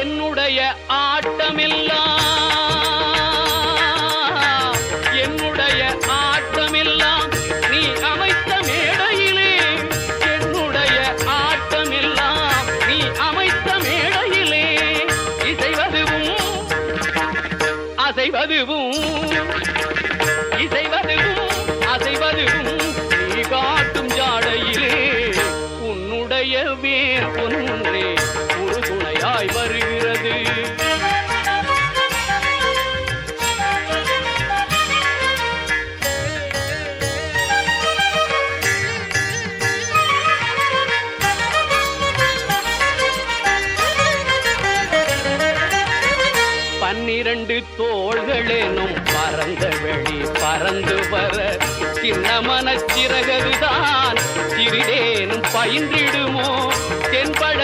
என்னுடைய ஆட்டமெல்லாம் நீ அமைத்த மேடையிலே, என்னுடைய ஆட்டமெல்லாம் நீ அமைத்த மேடையிலே, இசைவதுவும் அசைவதுவும் இசைவதுவும் அசைவதுவும் நீ காட்டும் ஜாடையிலே, உன்னுடைய வேர் ஒன்றே ஒரு துணையாய் வருகிறது. பன்னிரண்டு தோள்களேனும் பறந்த வெளி பறந்து வர, சின்ன மனச்சிறகதுதான் சிறிதேனும் பயின்றிடுமோ தென்பட